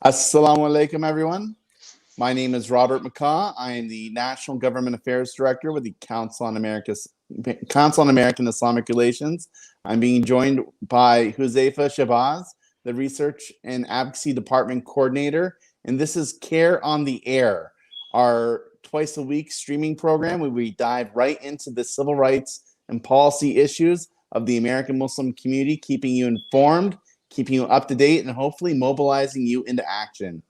Assalamu alaikum, everyone. My name is Robert McCaw. I am the National Government Affairs Director with the Council on American Islamic Relations. I'm being joined by Huzaifa Shabazz, the Research and Advocacy Department Coordinator, and this is CAIR on the Air, our twice-a-week streaming program where we dive right into the civil rights and policy issues of the American Muslim community, keeping you informed, keeping you up to date, and hopefully mobilizing you into action.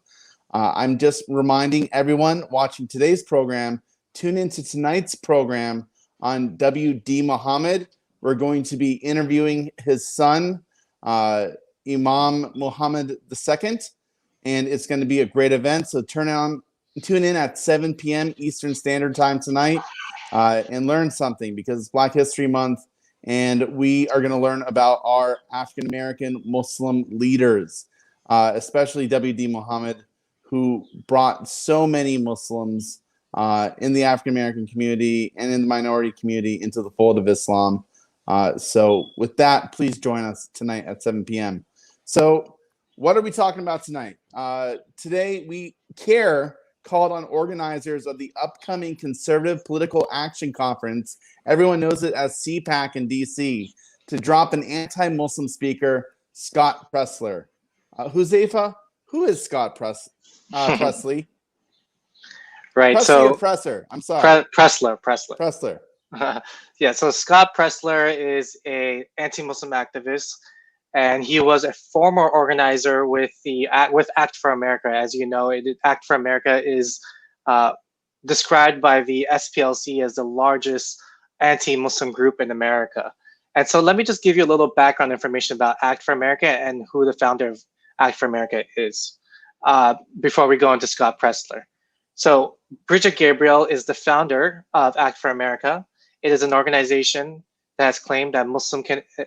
I'm just reminding everyone watching today's program, tune into tonight's program on WD Muhammad. We're going to be interviewing his son, Imam Muhammad II, and it's going to be a great event. So tune in at 7 p.m. Eastern Standard Time tonight and learn something, because it's Black History Month, and we are going to learn about our African-American Muslim leaders, especially WD Muhammad, who brought so many Muslims in the African-American community and in the minority community into the fold of Islam. So with that, please join us tonight at 7 p.m. So what are we talking about tonight? Today, CAIR called on organizers of the upcoming Conservative Political Action Conference, everyone knows it as CPAC in D.C., to drop an anti-Muslim speaker, Scott Presler. Huzaifa, who is Scott Presley? Right. Presley so or Presser? I'm sorry. Presler. Presler. Yeah. So Scott Presler is a anti-Muslim activist, and he was a former organizer with Act for America. As you know, Act for America is described by the SPLC as the largest anti-Muslim group in America. And so let me just give you a little background information about Act for America and who the founder of Act for America is before we go into Scott Presler. So Brigette Gabriel is the founder of Act for America. It is an organization that has claimed that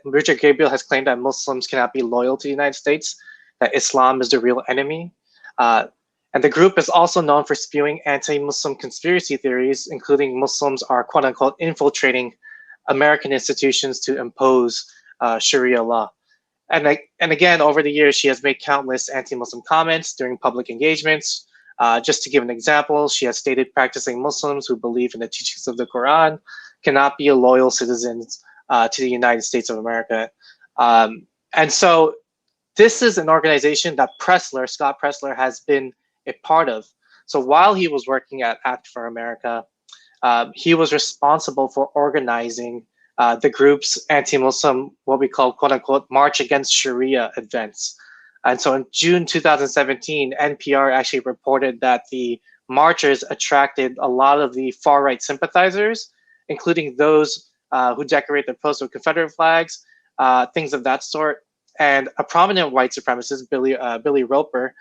Brigette Gabriel has claimed that Muslims cannot be loyal to the United States, that Islam is the real enemy. And the group is also known for spewing anti-Muslim conspiracy theories, including Muslims are quote unquote infiltrating American institutions to impose Sharia law. And again, over the years, she has made countless anti-Muslim comments during public engagements. Just to give an example, she has stated practicing Muslims who believe in the teachings of the Quran cannot be loyal citizens to the United States of America. And so this is an organization that Scott Presler, has been a part of. So while he was working at Act for America, he was responsible for organizing the group's anti-Muslim, what we call quote unquote, March Against Sharia events. And so in June 2017, NPR actually reported that the marchers attracted a lot of the far-right sympathizers, including those who decorate their posts with Confederate flags, things of that sort. And a prominent white supremacist, Billy Roper,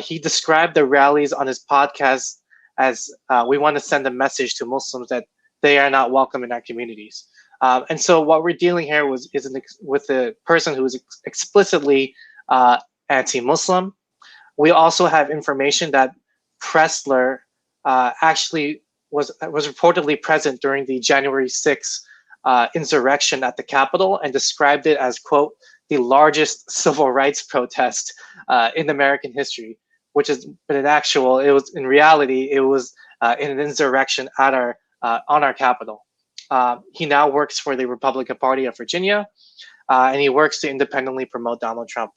he described the rallies on his podcast as we want to send a message to Muslims that they are not welcome in our communities. And so what we're dealing here with a person who is explicitly anti-Muslim. We also have information that Presler actually was reportedly present during the January 6th insurrection at the Capitol and described it as, quote, the largest civil rights protest in American history, which is, but in reality, it was in an insurrection at on our Capitol. He now works for the Republican Party of Virginia, and he works to independently promote Donald Trump.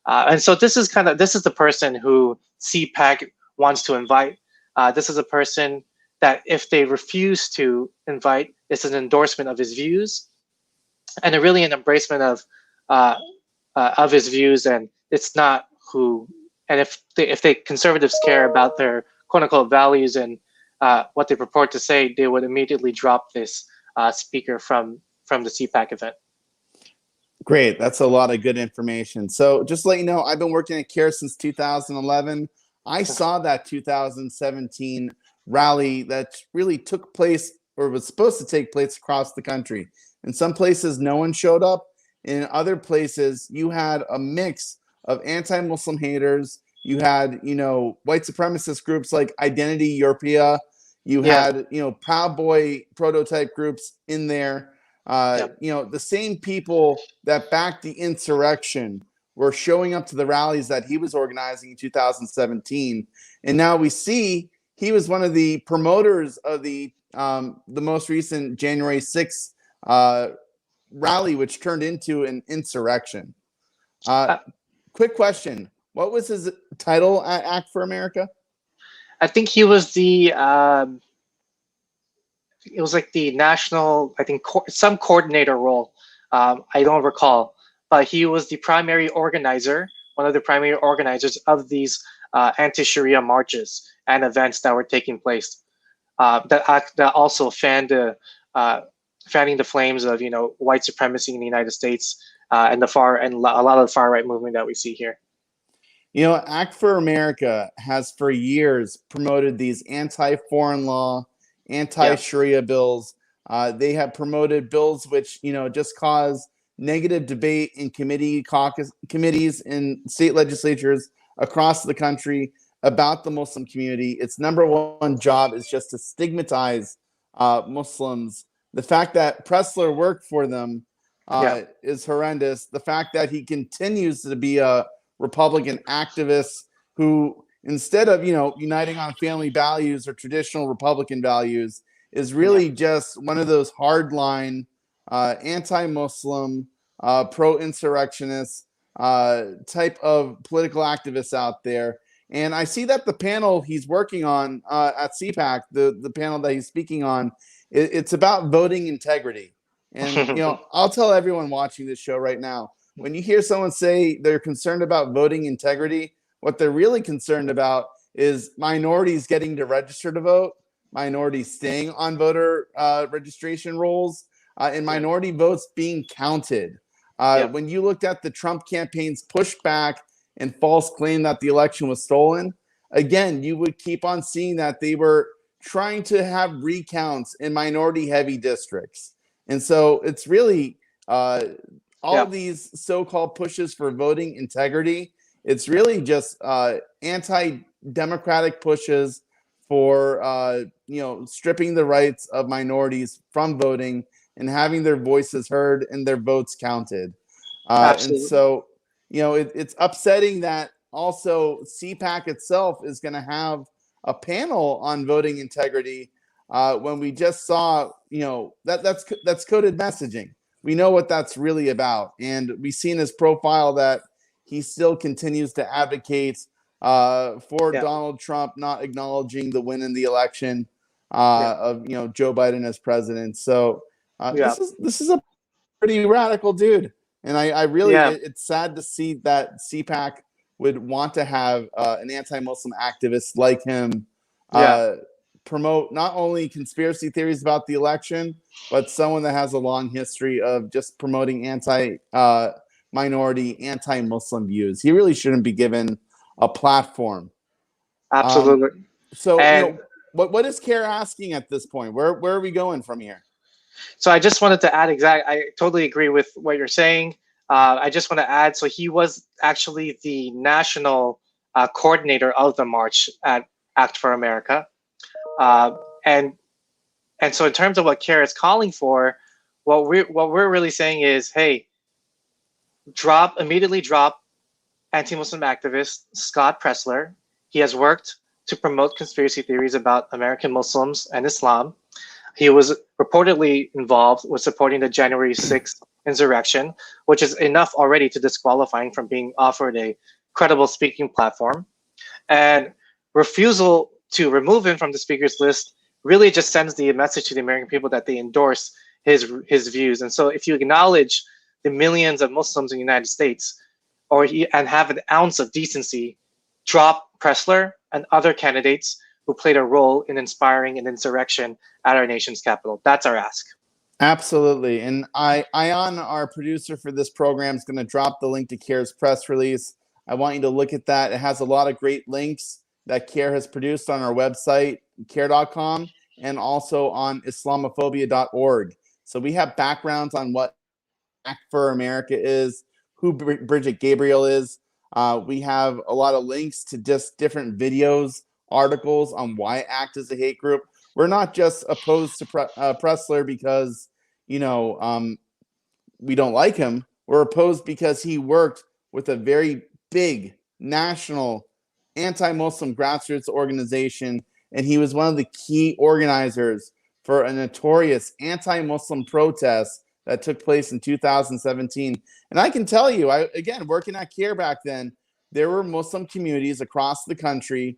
And so this is the person who CPAC wants to invite. This is a person that if they refuse to invite, it's an endorsement of his views, and really an embracement of his views. And it's not who. And if the conservatives care about their quote unquote values and what they purport to say, they would immediately drop this speaker from the CPAC event. Great. That's a lot of good information. So just to let you know, I've been working at CAIR since 2011. I saw that 2017 rally that really took place, or was supposed to take place, across the country. In some places, no one showed up. In other places, you had a mix of anti-Muslim haters. You had, white supremacist groups like Identity Europea. You had, Proud Boy prototype groups in there. The same people that backed the insurrection were showing up to the rallies that he was organizing in 2017. And now we see he was one of the promoters of the most recent January 6th rally, which turned into an insurrection. Quick question. What was his title at Act for America? I think he was the it was like the national, I think some coordinator role. I don't recall, but he was the primary organizer, one of the primary organizers of these anti-Sharia marches and events that were taking place. That also fanning the flames of white supremacy in the United States and a lot of the far right movement that we see here. Act for America has for years promoted these anti-foreign law, anti-Sharia bills. They have promoted bills which just cause negative debate in committees in state legislatures across the country about the Muslim community. Its number one job is just to stigmatize Muslims. The fact that Presler worked for them is horrendous. The fact that he continues to be a Republican activist who, instead of uniting on family values or traditional Republican values, is really just one of those hardline anti-Muslim pro-insurrectionist type of political activists out there. And I see that the panel he's working on at CPAC, the panel that he's speaking on, it's about voting integrity. And I'll tell everyone watching this show right now, when you hear someone say they're concerned about voting integrity, what they're really concerned about is minorities getting to register to vote, minorities staying on voter registration rolls, and minority votes being counted. When you looked at the Trump campaign's pushback and false claim that the election was stolen, again, you would keep on seeing that they were trying to have recounts in minority-heavy districts. And so it's really all these so-called pushes for voting integrity. It's really just anti-democratic pushes for stripping the rights of minorities from voting and having their voices heard and their votes counted. And so it's upsetting that also CPAC itself is going to have a panel on voting integrity when we just saw that's coded messaging. We know what that's really about, and we see in his profile that he still continues to advocate for Donald Trump not acknowledging the win in the election of Joe Biden as president. So this is a pretty radical dude, and I really it's sad to see that CPAC would want to have an anti-Muslim activist like him promote not only conspiracy theories about the election, but someone that has a long history of just promoting minority, anti-Muslim views. He really shouldn't be given a platform. Absolutely. So, what is CAIR asking at this point? Where are we going from here? So I just wanted to add I totally agree with what you're saying. I just want to add, so he was actually the national coordinator of the march at Act for America. And so in terms of what CAIR is calling for, what we're really saying is, hey, immediately drop anti-Muslim activist Scott Presler. He has worked to promote conspiracy theories about American Muslims and Islam. He was reportedly involved with supporting the January 6th insurrection, which is enough already to disqualify him from being offered a credible speaking platform. And refusal to remove him from the speakers list really just sends the message to the American people that they endorse his views. And so if you acknowledge the millions of Muslims in the United States and have an ounce of decency, drop Presler and other candidates who played a role in inspiring an insurrection at our nation's capital. That's our ask. Absolutely. And Ion, our producer for this program, is going to drop the link to CAIR's press release. I want you to look at that. It has a lot of great links that CAIR has produced on our website, cair.com, and also on Islamophobia.org. So we have backgrounds on what Act for America is, who Brigette Gabriel is. We have a lot of links to just different videos, articles on why ACT is a hate group. We're not just opposed to Presler because, we don't like him. We're opposed because he worked with a very big national anti-Muslim grassroots organization, and he was one of the key organizers for a notorious anti-Muslim protest that took place in 2017. And I can tell you, again, working at CAIR back then, there were Muslim communities across the country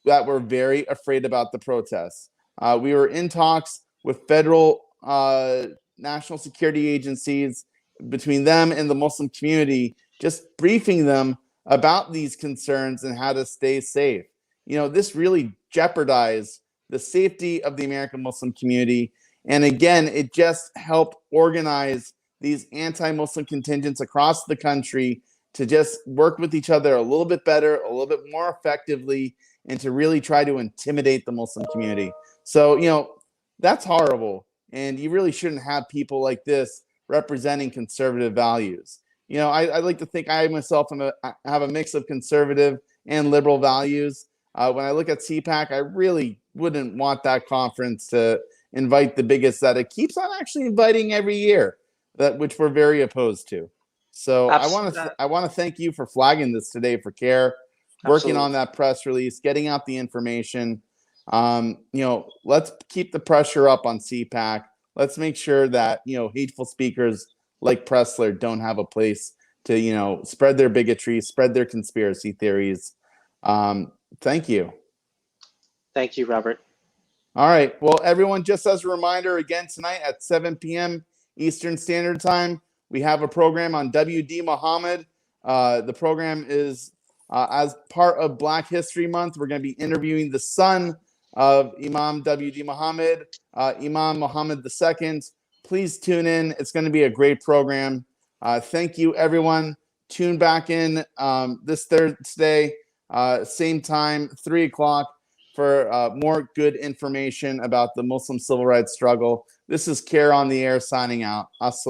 that were very afraid about the protests. We were in talks with federal national security agencies, between them and the Muslim community, just briefing them about these concerns and how to stay safe. This really jeopardized the safety of the American Muslim community. And again, it just helped organize these anti-Muslim contingents across the country to just work with each other a little bit better, a little bit more effectively, and to really try to intimidate the Muslim community. So, that's horrible. And you really shouldn't have people like this representing conservative values. I like to think I myself have a mix of conservative and liberal values. When I look at CPAC, I really wouldn't want that conference to invite the bigots that it keeps on actually inviting every year, which we're very opposed to. So I want to thank you for flagging this today for CAIR, working on that press release, getting out the information. Let's keep the pressure up on CPAC. Let's make sure that hateful speakers like Presler don't have a place to spread their bigotry, spread their conspiracy theories. Thank you. Thank you, Robert. All right. Well, everyone, just as a reminder, again, tonight at 7 p.m. Eastern Standard Time, we have a program on W.D. Muhammad. The program is as part of Black History Month. We're going to be interviewing the son of Imam W.D. Muhammad, Imam Muhammad II. Please tune in. It's going to be a great program. Thank you, everyone. Tune back in this Thursday, same time, 3 o'clock, for more good information about the Muslim civil rights struggle. This is CAIR on the Air signing out.